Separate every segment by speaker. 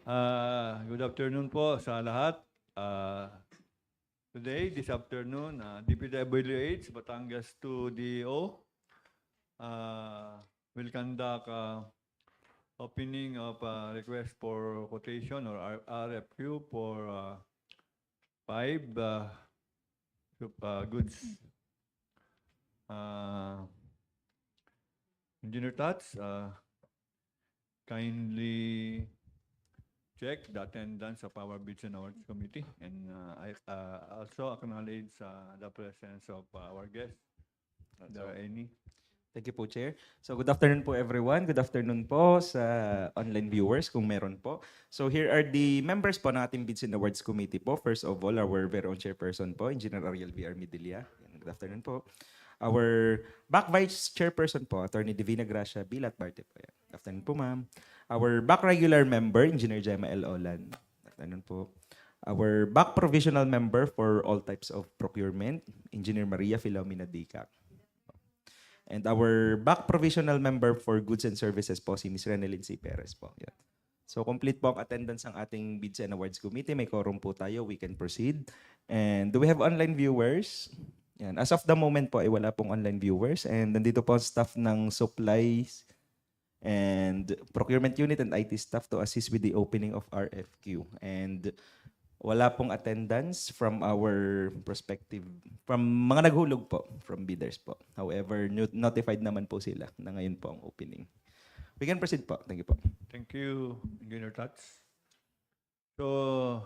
Speaker 1: Good afternoon po sa lahat. This afternoon, DPWH Batangas II DEO will conduct opening of request for quotation or RFQ for 5 goods. Engineer Tats, kindly check the attendance of our Bids and Awards Committee, and I also acknowledge the presence of our guests. Are there any?
Speaker 2: Thank you po, Chair. So good afternoon po everyone. Good afternoon po sa online viewers kung meron po. So here are the members po ng ating Bids and Awards Committee po. First of all, our very own chairperson po, Engineer Ariel VR Midilla. Good afternoon po. Our back vice chairperson po, Attorney Divina Gracia Bilat Barte po. Good afternoon po, ma'am. Our back regular member, Engineer Gemma L. Olan. Good afternoon po. Our back provisional member for all types of procurement, Engineer Maria Filomena Dicac. And our back provisional member for goods and services po, si Ms. Renelyn C. Perez po. Yan. So complete po ang attendance ng ating Bids and Awards Committee. May quorum po tayo. We can proceed. And do we have online viewers? Yan. As of the moment po, ay wala pong online viewers. And nandito po ang staff ng supplies and procurement unit and IT staff to assist with the opening of RFQ. And wala pong attendance from our prospective, from mga naghulog po, from bidders po. However, notified naman po sila na ngayon po ang opening. We can proceed po. Thank you po.
Speaker 1: Thank you, Engineer Tats. So,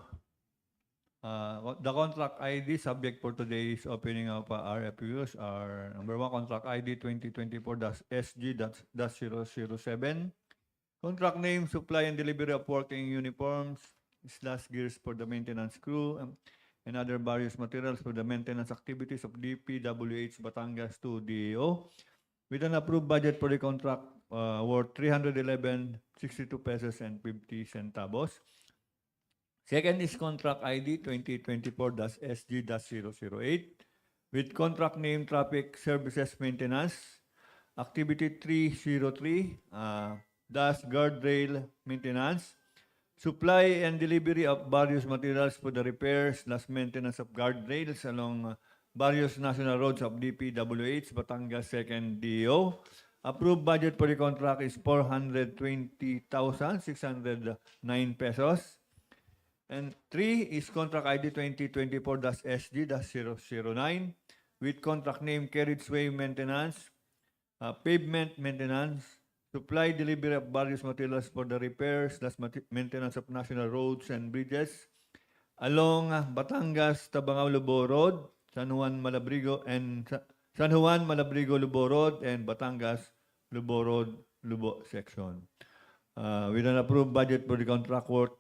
Speaker 1: the contract ID subject for today's opening of RFQs are number 1, contract ID 2024-SG-007. Contract name, supply and delivery of working uniforms, /gears for the maintenance crew, and other various materials for the maintenance activities of DPWH Batangas II DEO, with an approved budget for the contract worth 311.62 pesos and 50 centavos. Second is contract ID 2024-SG-008, with contract name Traffic Services Maintenance, Activity 303, Guardrail Maintenance, supply and delivery of various materials for the repairs/maintenance of guardrails along various national roads of DPWH Batangas II DEO. Approved budget for the contract is 420,609 pesos. And 3 is contract ID 2024-SG-009 with contract name Carriageway Maintenance, Pavement Maintenance, supply delivery of various materials for the repairs/maintenance of national roads and bridges along Batangas-Tabangao-Lobo Road, San Juan-Malabrigo-Lobo Road, and Batangas-Lobo Road, Lobo Section. With an approved budget for the contract worth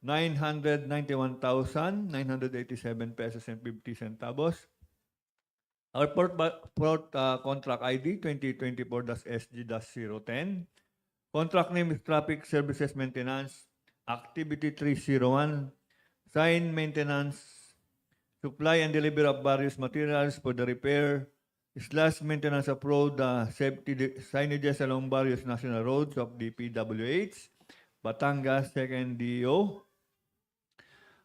Speaker 1: 991,987 pesos and 50 centavos. Our port contract ID 2024-SG-010. Contract name is Traffic Services Maintenance, Activity 301, Sign Maintenance, supply and delivery of various materials for the repair/maintenance of road safety signages along various national roads of DPWH, Batangas II DEO.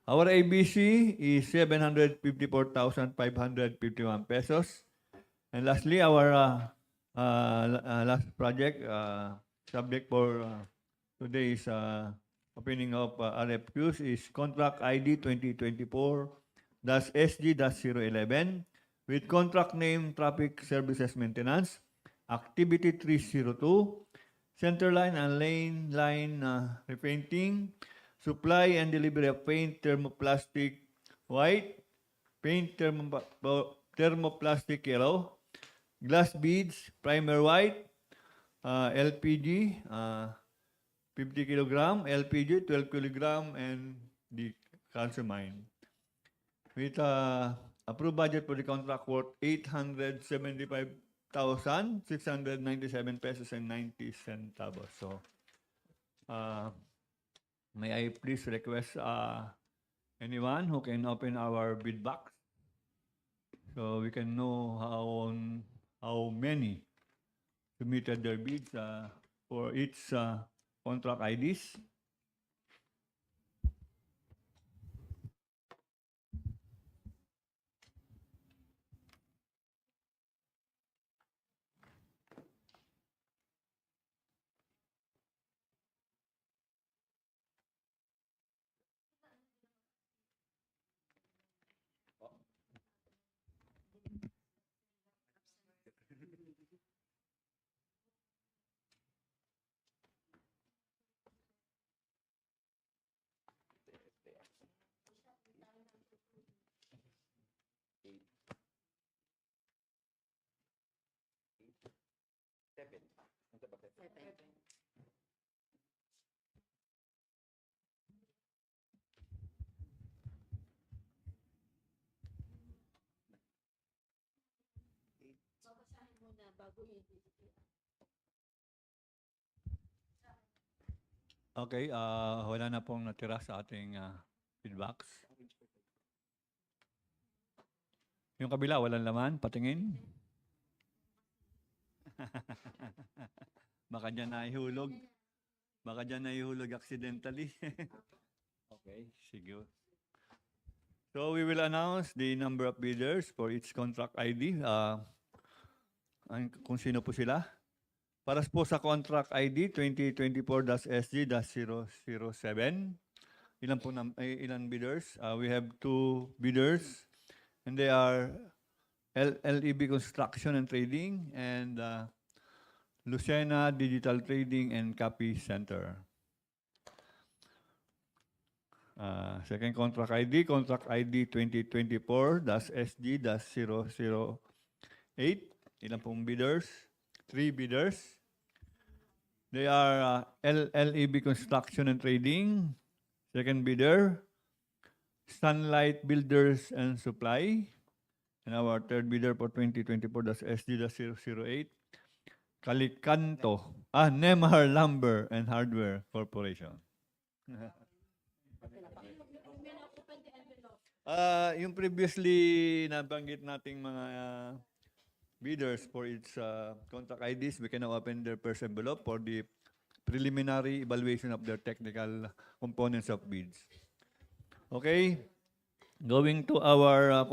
Speaker 1: Our ABC is 754,551 pesos. And lastly, our last project, subject for today's opening of RFQs is contract ID 2024-SG-011 with contract name Traffic Services Maintenance, Activity 302, Centerline and Lane Line Repainting, supply and delivery of paint, thermoplastic white, paint, thermoplastic yellow, glass beads, primer white, LPG, 50 kilogram, LPG, 12 kilogram, and the calcimine. With approved budget for the contract worth 875,697 pesos and 90 centavos. So, may I please request anyone who can open our bid box so we can know how many submitted their bids for each contract IDs. Okay, wala na pong natira sa ating feedbacks. Yung kabila, walang laman, patingin. Baka dyan nahihulog. Baka dyan nahihulog accidentally. Okay, sige. So we will announce the number of bidders for each contract ID. Kung sino po sila. Para po sa contract ID 2024-SG-007. Ilan bidders? We have 2 bidders and they are LEB Construction and Trading and Lucena Digital Trading and Copy Center. Second contract ID 2024-SG-008. Ilan pong bidders? 3 bidders. They are LEB Construction and Trading. Second bidder, Sunlight Builders and Supply. And our third bidder for 2024-SG-008, Calicanto, Nemar Lumber and Hardware Corporation. Yung previously nabanggit nating mga bidders for its contract IDs, we can now open their first envelope for the preliminary evaluation of their technical components of bids. Okay, going to our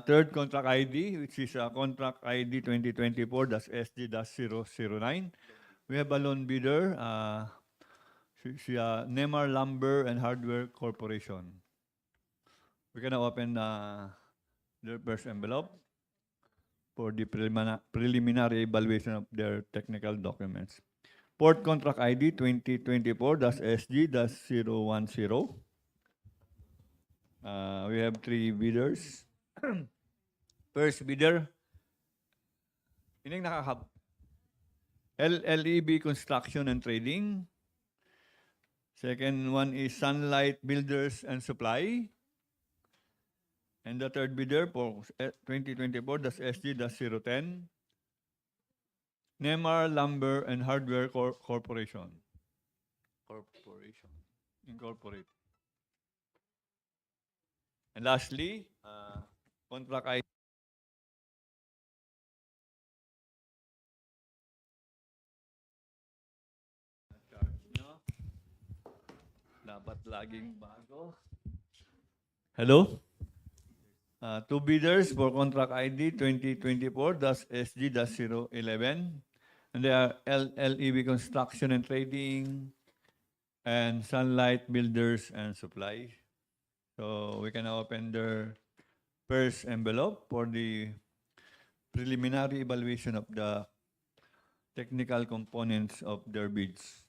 Speaker 1: third contract ID, which is contract ID 2024-SG-009. We have a lone bidder, Nemar Lumber and Hardware Corporation. We can now open their first envelope for the preliminary evaluation of their technical documents. Fourth contract ID 2024-SG-010. We have 3 bidders. First bidder, ining nakahab. LLEB Construction and Trading. Second one is Sunlight Builders and Supply. And the third bidder for 2024-SG-010, Nemar Lumber and Hardware Corporation. Incorporate. And lastly, contract ID. Dapat laging bago. Hello? 2 bidders for contract ID 2024-SG-011. And they are LLEB Construction and Trading and Sunlight Builders and Supply. So we can open their first envelope for the preliminary evaluation of the technical components of their bids.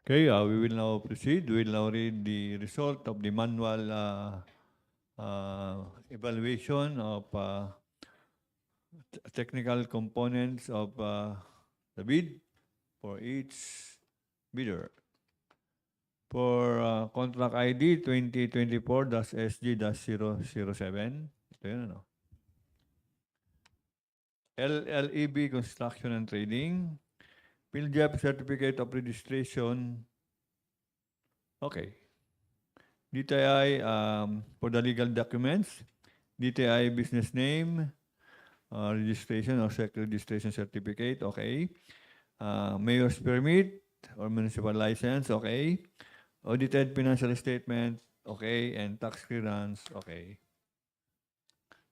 Speaker 1: Okay, we will now proceed. We will now read the result of the manual evaluation of technical components of the bid for each bidder. For contract ID 2024-SG-007. Ito yun, ano? LLEB Construction and Trading. PhilJAP Certificate of Registration. Okay. DTI for the legal documents. DTI business name, registration or registration certificate. Okay. Mayor's permit or municipal license. Okay. Audited financial statement. Okay. And tax clearance. Okay.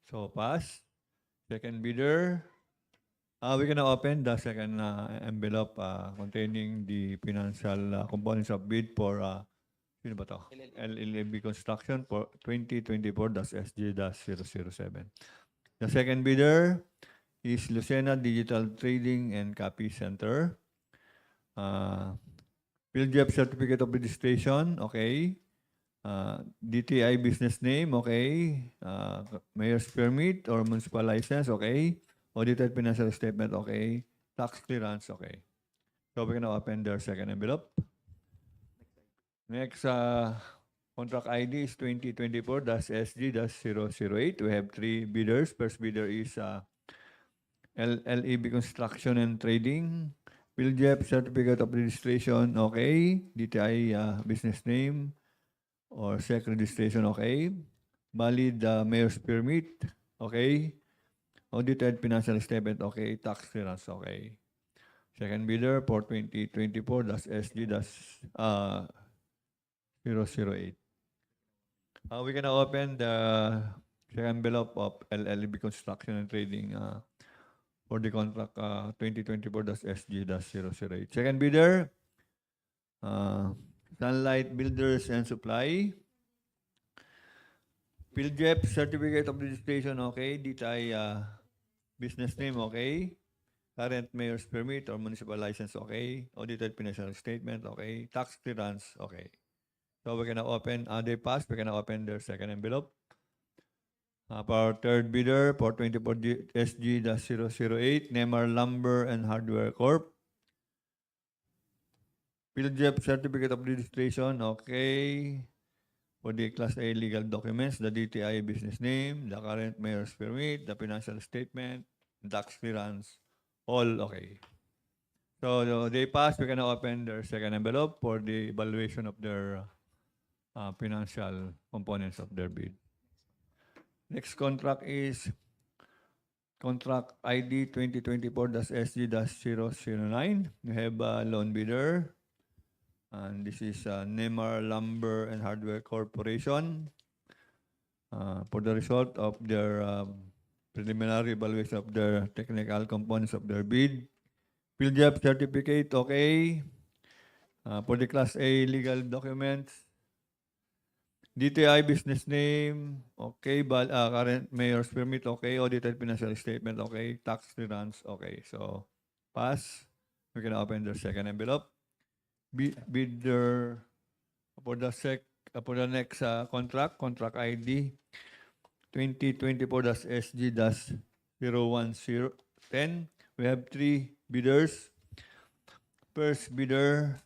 Speaker 1: So pass. Second bidder. We can now open the second envelope containing the financial components of bid for sino ba to? LLB Construction for 2024-SG-007. The second bidder is Lucena Digital Trading and Copy Center. PhilJAP Certificate of Registration, okay. DTI business name, okay. Mayor's permit or municipal license, okay. Audited financial statement, okay. Tax clearance, okay. So we can now open their second envelope. Next, contract ID is 2024-SG-008. We have three bidders. First bidder is LLEB Construction and Trading. PhilJAP Certificate of Registration, okay. DTI business name or SEC registration, okay. Valid mayor's permit, okay. Audited financial statement, okay. Tax clearance, okay. Second bidder for 2024-SG-008. We can now open the second envelope of LLB Construction and Trading for the contract 2024-SG-008. Second bidder, Sunlight Builders and Supply. PhilJAP Certificate of Registration, okay. DTI business name, okay. Current mayor's permit or municipal license, okay. Audited financial statement, okay. Tax clearance, okay. So we can now open, they pass, we can now open their second envelope. For third bidder for 24-SG-008, Nemar Lumber and Hardware Corp. PhilJAP Certificate of Registration, okay. For the Class A legal documents, the DTI business name, the current mayor's permit, the financial statement, tax clearance, all okay. So they pass, we can now open their second envelope for the evaluation of their financial components of their bid. Next contract is contract ID 2024-SG-009. We have a loan bidder. And this is Nemar Lumber and Hardware Corporation. For the result of their preliminary evaluation of their technical components of their bid. PhilJAP certificate, okay. For the Class A legal documents. DTI business name, okay. Current mayor's permit, okay. Audited financial statement, okay. Tax clearance, okay. So, pass. We can open the second envelope. Bidder for the next contract ID 2024-SG-010. We have three bidders. First bidder,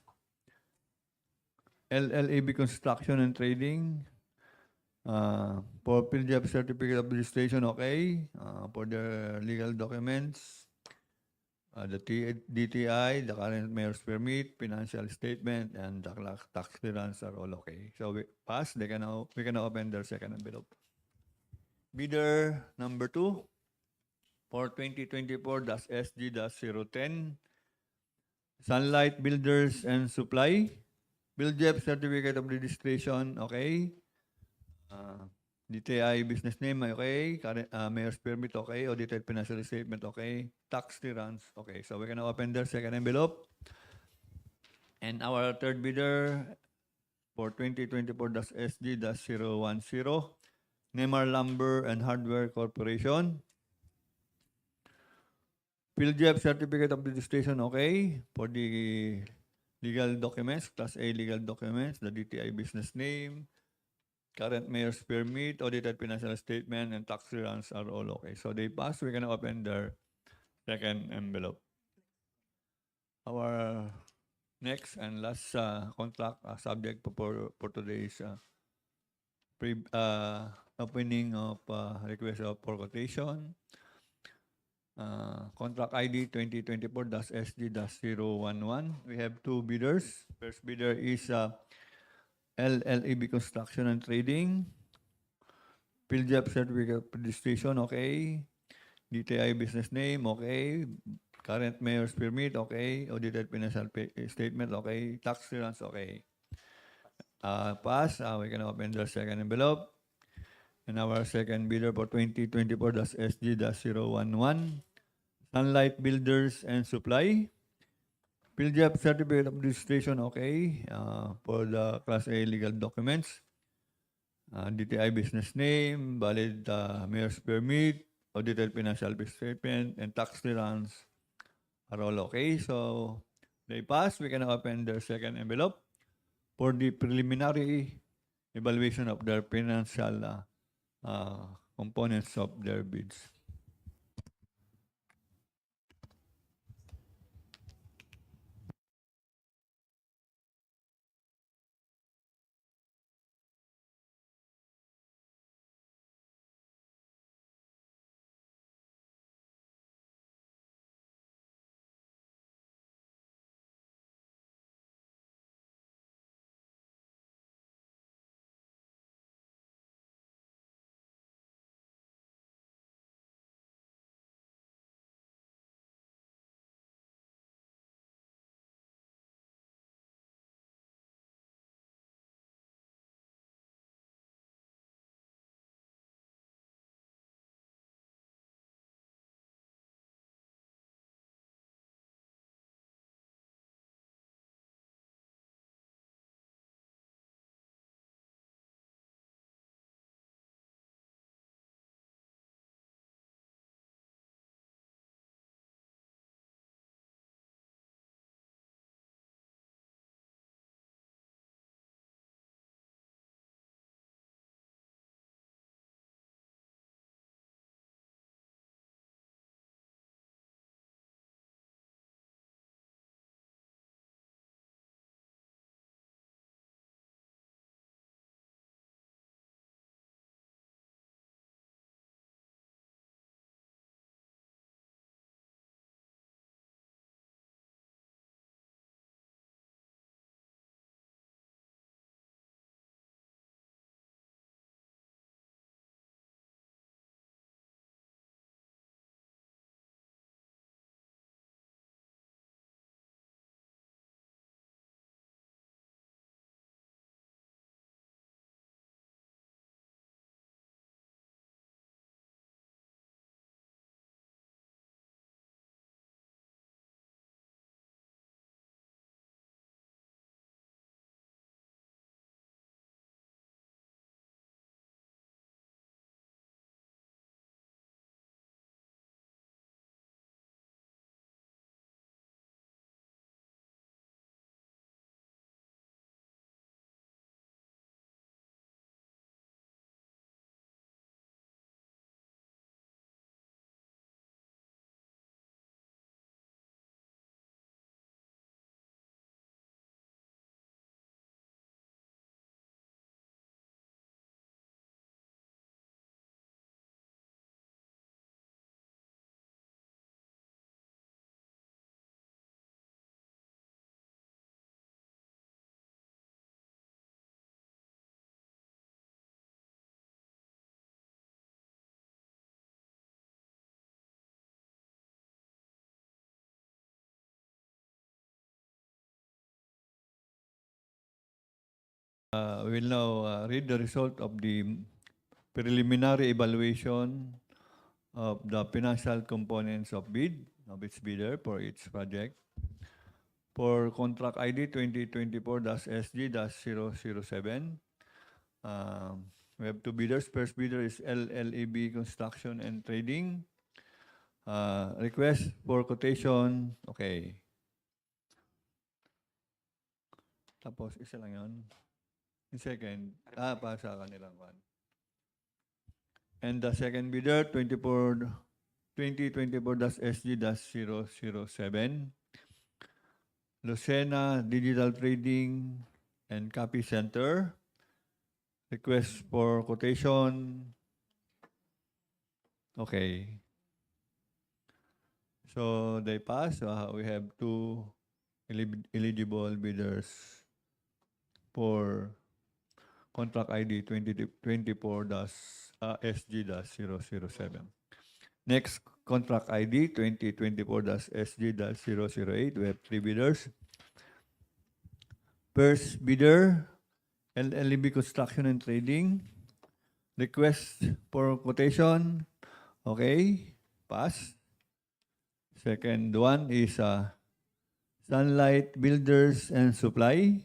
Speaker 1: LLEB Construction and Trading. For PhilJAP Certificate of Registration, okay. For the legal documents, the DTI, the current mayor's permit, financial statement, and the tax clearance are all okay. So we pass. We can now open their second envelope. Bidder number 2 for 2024-SG-010. Sunlight Builders and Supply. PhilJAP Certificate of Registration, okay. DTI business name, okay. Current, mayor's permit, okay. Audited financial statement, okay. Tax clearance, okay. So we can now open their second envelope. And our third bidder for 2024-SG-010, Nemar Lumber and Hardware Corporation. PhilJAP Certificate of Registration, okay. For the Legal documents, Class A legal documents, the DTI business name, current mayor's permit, audited financial statement, and tax returns are all okay. So they pass. We can open their second envelope. Our next and last contract subject for today's opening of request for quotation. Contract ID 2024-SG-011. We have two bidders. First bidder is LLEB Construction and Trading. PhilJAP Certificate of Registration, okay. DTI business name, okay. Current mayor's permit, okay. Audited financial statement, okay. Tax returns, okay. Pass. We can open the second envelope. And our second bidder for 2024-SG-011. Sunlight Builders and Supply. PhilJAP Certificate of Registration, okay. For the Class A legal documents. DTI business name, valid mayor's permit, audited financial statement, and tax returns are all okay. So they pass. We can open their second envelope for the preliminary evaluation of their financial components of their bids. We will now read the result of the preliminary evaluation of the financial components of bid of its bidder for each project. For contract ID 2024-SG-007, we have two bidders. First bidder is LLEB Construction and Trading. Request for quotation, okay. Tapos, isa lang yun. Yung second, para sa kanilang one. And the second bidder, 2024-SG-007, Lucena Digital Trading and Copy Center. Request for quotation. Okay. So they pass. We have two eligible bidders for contract ID 2024-SG-007. Next, contract ID 2024-SG-008. We have three bidders. First bidder, LLB Construction and Trading. Request for quotation. Okay, pass. Second one is Sunlight Builders and Supply.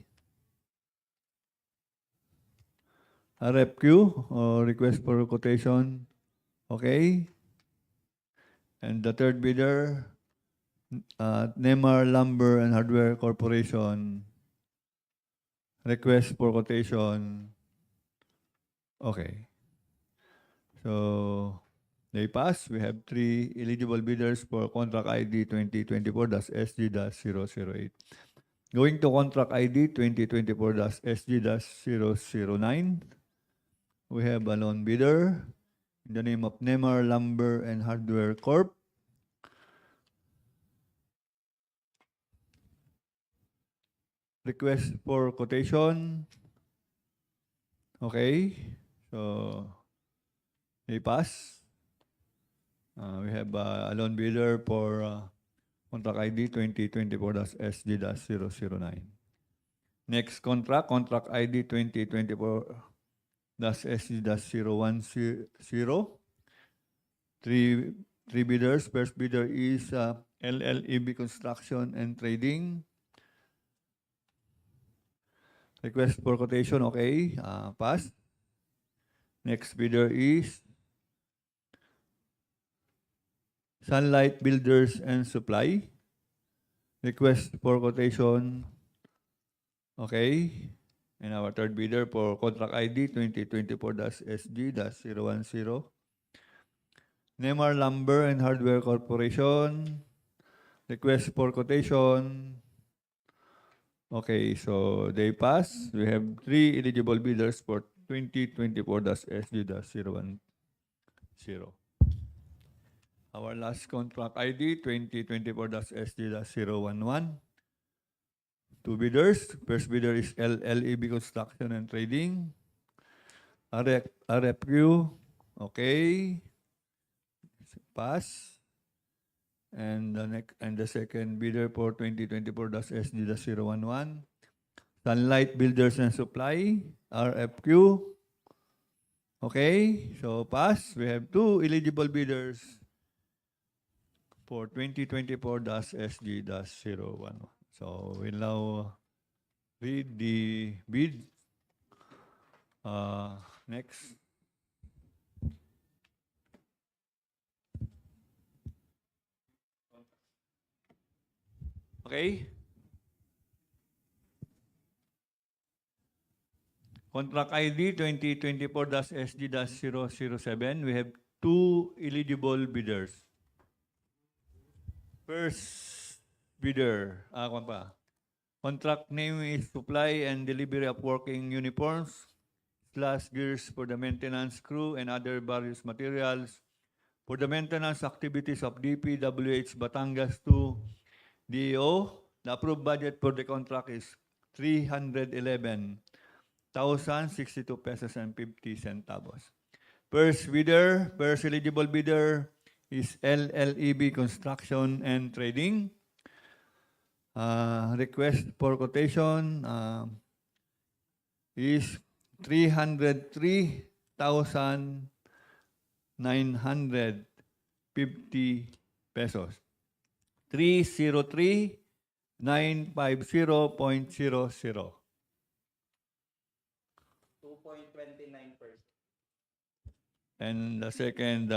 Speaker 1: RFQ, or request for quotation. Okay. And the third bidder, Nemar Lumber and Hardware Corporation. Request for quotation. Okay. So, they pass. We have three eligible bidders for contract ID 2024-SG-008. Going to contract ID 2024-SG-009. We have a lone bidder in the name of Nemar Lumber and Hardware Corp. Request for quotation. Okay. So, they pass. We have a lone bidder for contract ID 2024-SG-009. Next contract ID 2024-SG-010. Three bidders. First bidder is LLEB Construction and Trading. Request for quotation, okay. Pass. Next bidder is Sunlight Builders and Supply. Request for quotation, okay. And our third bidder for contract ID 2024-SG-010. Nemar Lumber and Hardware Corporation. Request for quotation. Okay, so they pass. We have three eligible bidders for 2024-SG-010. Our last contract ID 2024-SG-011. Two bidders. First bidder is LLEB Construction and Trading. RFQ. Okay. Pass. And the second bidder for 2024-SG-011. Sunlight Builders and Supply. RFQ. Okay. So pass. We have two eligible bidders for 2024-SG-011. So we'll now read the bid. Next. Okay. Contract ID 2024-SG-007. We have two eligible bidders. First bidder, contract name is Supply and Delivery of Working Uniforms / gears for the maintenance crew and other various materials for the maintenance activities of DPWH Batangas II DEO. The approved budget for the contract is 311,062 pesos and 50 centavos. First eligible bidder is LLEB Construction and Trading. Request for quotation is 303,950 pesos. 303,950.00.
Speaker 2: 2.29%.
Speaker 1: And the second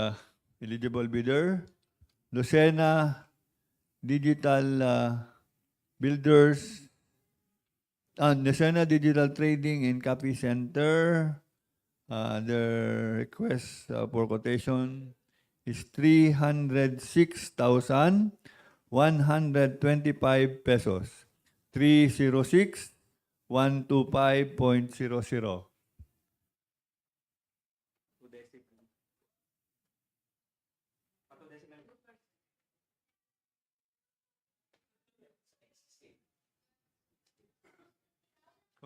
Speaker 1: eligible bidder, Lucena Digital Builders Nesena Digital Trading in Copy Center, the request for quotation is 306,125 pesos. 306,125.00.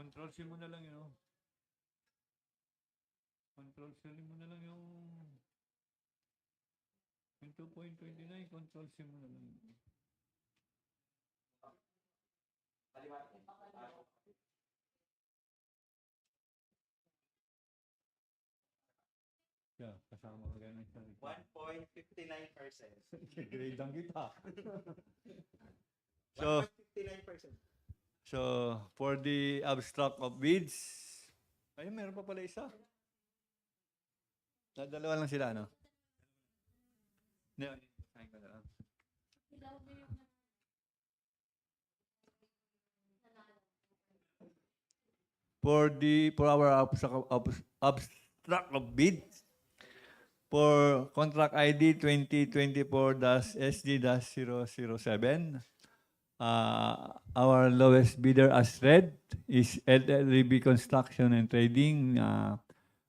Speaker 1: Control C mo na lang yun. Control C mo na lang yung 2.29. Control C mo na lang. Yeah, kasama ko ganun sa
Speaker 2: 1.59%.
Speaker 1: grade ang kita. So,
Speaker 2: 1.59%.
Speaker 1: so, for the abstract of bids, ayun, meron pa pala isa. Dalawa lang sila, no? Sign ko na lang. For our abstract of bids, for contract ID 2024-SG-007, our lowest bidder as read is LLB Construction and Trading,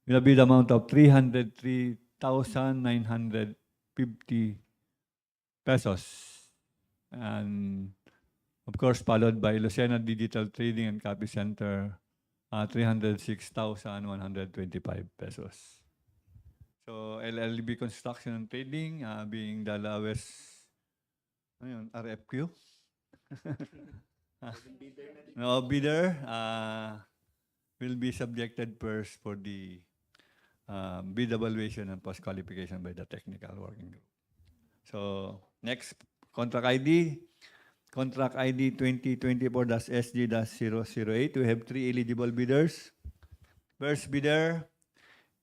Speaker 1: with a bid amount of 303,950 pesos. And of course, followed by Lucena Digital Trading and Copy Center, 306,125 pesos. So, LLB Construction and Trading, being the lowest, RFQ? No, bidder will be subjected first for the bid evaluation and post-qualification by the technical working group. So, next, contract ID 2024-SG-008. We have 3 eligible bidders. First bidder,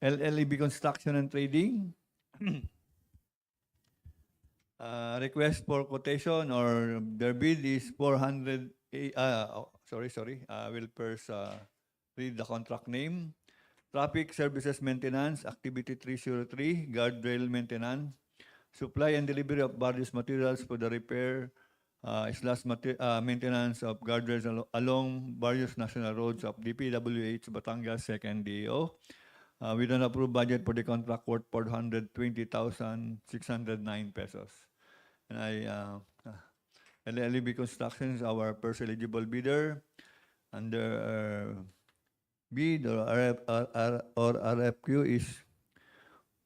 Speaker 1: LLB Construction and Trading. Request for quotation or their bid is 400. Will first read the contract name. Traffic Services Maintenance, Activity 303, Guardrail Maintenance. Supply and delivery of various materials for the repair maintenance of guardrails along various national roads of DPWH Batangas II DEO, with an approved budget for the contract worth 420,609 pesos. And LLB Construction is our first eligible bidder. Under bid or RFQ is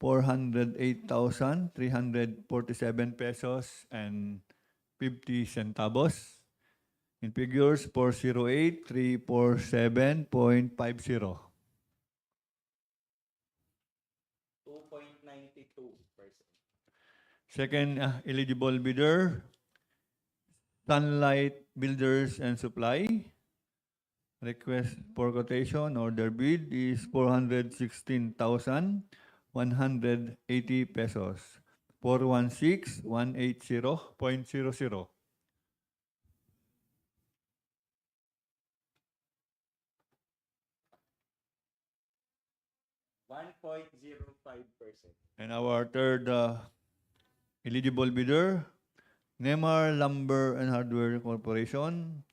Speaker 1: 408,347 pesos and 50 centavos. In figures, 408,347.50.
Speaker 2: 2.92%.
Speaker 1: Second eligible bidder, Sunlight Builders and Supply. Request for quotation or their bid is 416,180 pesos. 416,180.00. And our third eligible bidder, Nemar Lumber and Hardware Corporation.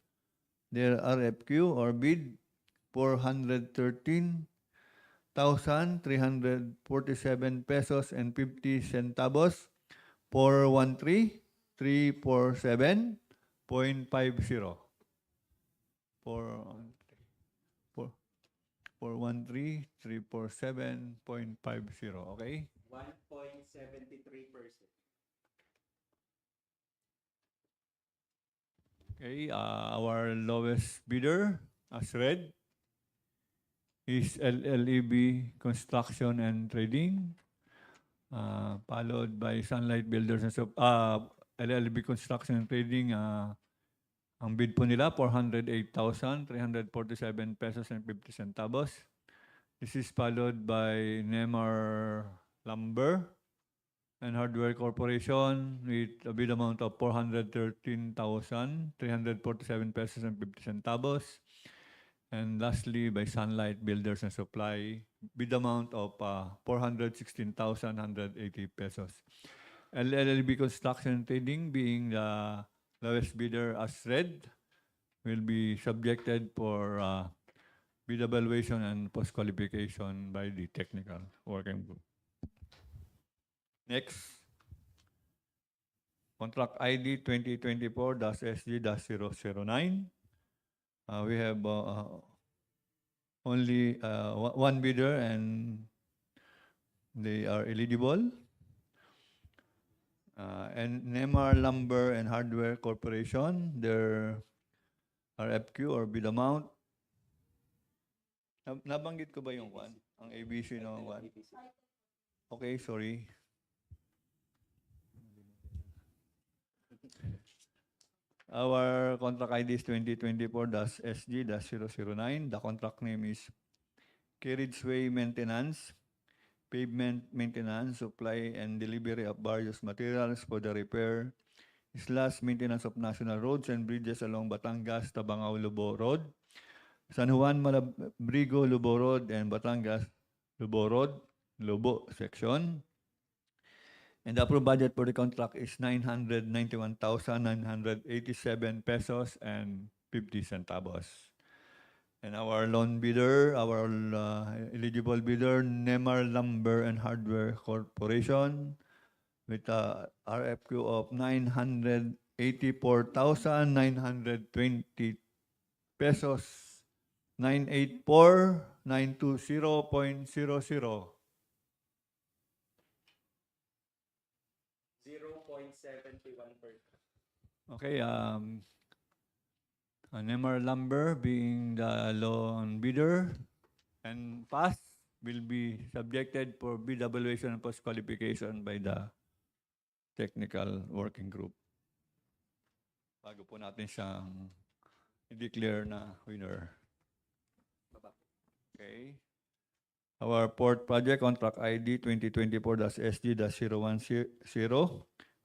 Speaker 1: Their RFQ or bid, 413,347 pesos and 50 centavos. 413,347.50. 413,347.50. Okay?
Speaker 2: 1.73%.
Speaker 1: Okay, our lowest bidder, as read, is LLEB Construction and Trading, followed by Sunlight Builders and LLB Construction and Trading. Ang bid po nila, 408,347 pesos and 50 centavos. This is followed by Nemar Lumber and Hardware Corporation with a bid amount of 413,347 pesos and 50 centavos. And lastly, by Sunlight Builders and Supply, bid amount of 416,180 pesos. LLB Construction and Trading, being the lowest bidder as read, will be subjected for bid evaluation and post-qualification by the technical working group. Next, contract ID 2024-SG-009. We have only one bidder and they are eligible. And Nemar Lumber and Hardware Corporation, their RFQ or bid amount. Nabanggit ko ba yung kwan? Ang ABC na kwan? Okay, sorry. Our contract ID is 2024-SG-009. The contract name is Carriageway Maintenance, Pavement Maintenance, supply and delivery of various materials for the repair / maintenance of national roads and bridges along Batangas-Tabangao-Lobo Road, San Juan-Malabrigo-Lobo Road, and Batangas-Lobo Road, Lobo Section. And the approved budget for the contract is 991,987 pesos and 50 centavos. And our loan bidder, our eligible bidder, Nemar Lumber and Hardware Corporation, with a RFQ of 984,920 pesos, 984,920.00.
Speaker 2: 0.71%.
Speaker 1: Okay, Nemar Lumber being the loan bidder and pass will be subjected for bid evaluation and post-qualification by the technical working group. Bago po natin siyang i-declare na winner. Okay. Our fourth project, contract ID 2024-SG-010.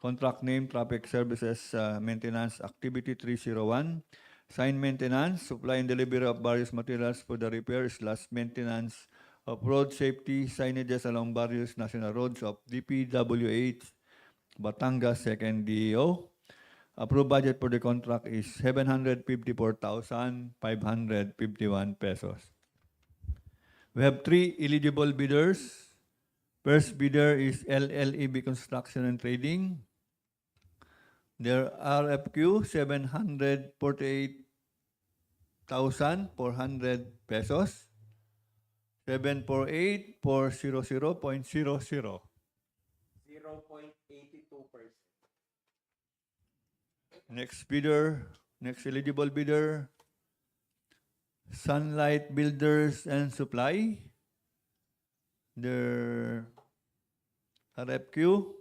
Speaker 1: Contract name, Traffic Services Maintenance Activity 301. Sign maintenance, supply and delivery of various materials for the repair / maintenance of road safety signages along various national roads of DPWH Batangas II DEO. Approved budget for the contract is 754,551 pesos. We have 3 eligible bidders. First bidder is LLEB Construction and Trading. Their RFQ, 748,400 pesos. 748,400.00.
Speaker 2: 0.82%.
Speaker 1: Next bidder, next eligible bidder, Sunlight Builders and Supply. Their RFQ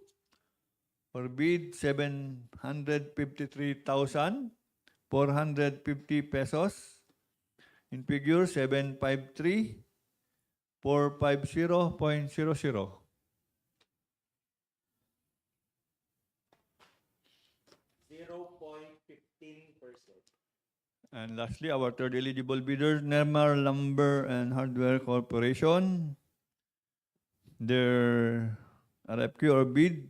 Speaker 1: or bid 753,450 pesos. In figure 753,450.00.
Speaker 2: 0.15%.
Speaker 1: And lastly, our third eligible bidder, Nemar Lumber and Hardware Corporation. Their RFQ or bid,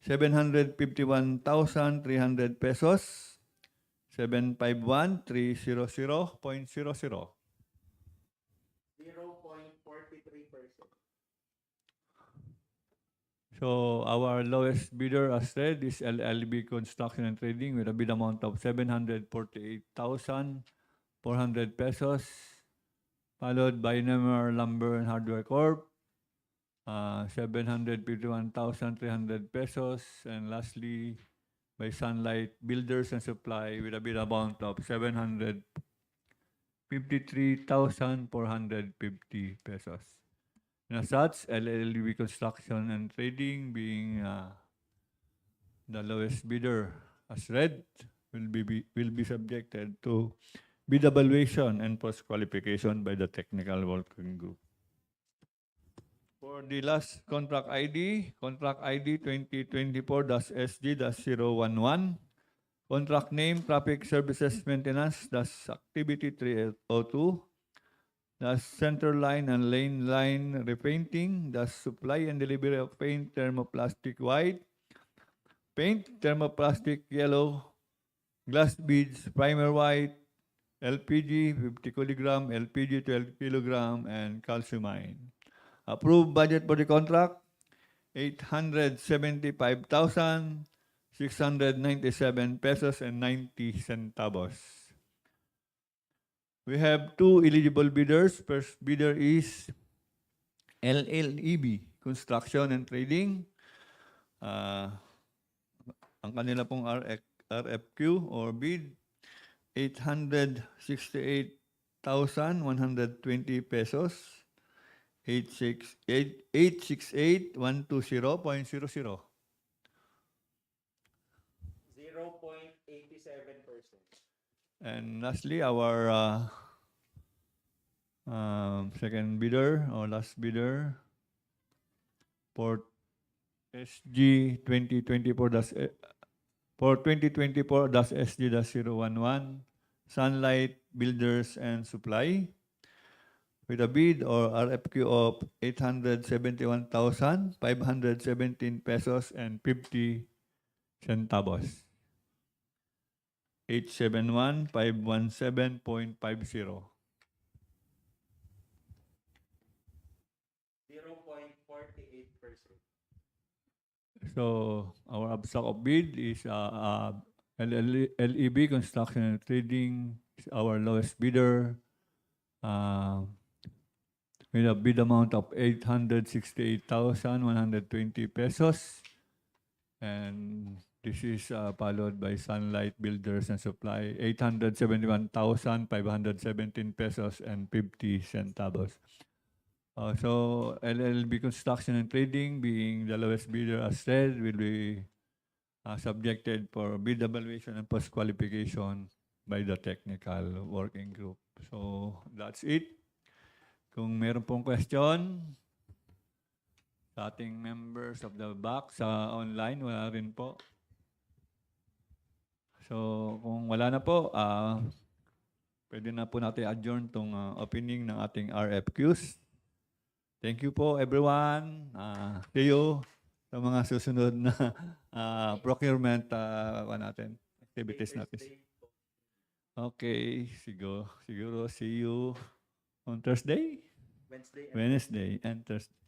Speaker 1: 751,300 pesos. 751,300.00.
Speaker 2: 0.43%.
Speaker 1: So our lowest bidder as said is LLB Construction and Trading with a bid amount of 748,400 pesos, followed by Nemar Lumber and Hardware Corp, 751,300 pesos, and lastly by Sunlight Builders and Supply with a bid amount of 753,450 pesos. And as such, LLB Construction and Trading being the lowest bidder as read will be subjected to bid evaluation and post-qualification by the technical working group. For the last contract ID 2024-SG-011. Contract name, Traffic Services Maintenance, that's Activity 302. That's center line and lane line repainting, that's supply and delivery of paint, thermoplastic white, paint, thermoplastic yellow, glass beads, primer white, LPG 50 kilogram, LPG 12 kilogram, and calciumine. Approved budget for the contract, 875,697 pesos and 90 centavos. We have two eligible bidders. First bidder is LLEB, Construction and Trading. Ang kanila pong RFQ or bid, 868,120 pesos. 868,120.00.
Speaker 2: 0.87%.
Speaker 1: And lastly, our second bidder or last bidder for SG 2024 for 2024-SG-011 Sunlight Builders and Supply with a bid or RFQ of 871,517 pesos and 50 centavos. 871,517.50.
Speaker 2: 0.48%.
Speaker 1: So our abstract of bid is LEB Construction and Trading is our lowest bidder with a bid amount of 868,120 pesos. And this is followed by Sunlight Builders and Supply, 871,517 pesos and 50 centavos. So LLB Construction and Trading, being the lowest bidder as said, will be subjected for bid evaluation and post-qualification by the technical working group. So that's it. Kung meron pong question sa ating members of the back sa online, wala rin po. So kung wala na po, pwede na po natin adjourn tong opening ng ating RFQs. Thank you po everyone. See you sa mga susunod na procurement natin, activities natin. Okay, siguro see you on Thursday? Wednesday and Thursday.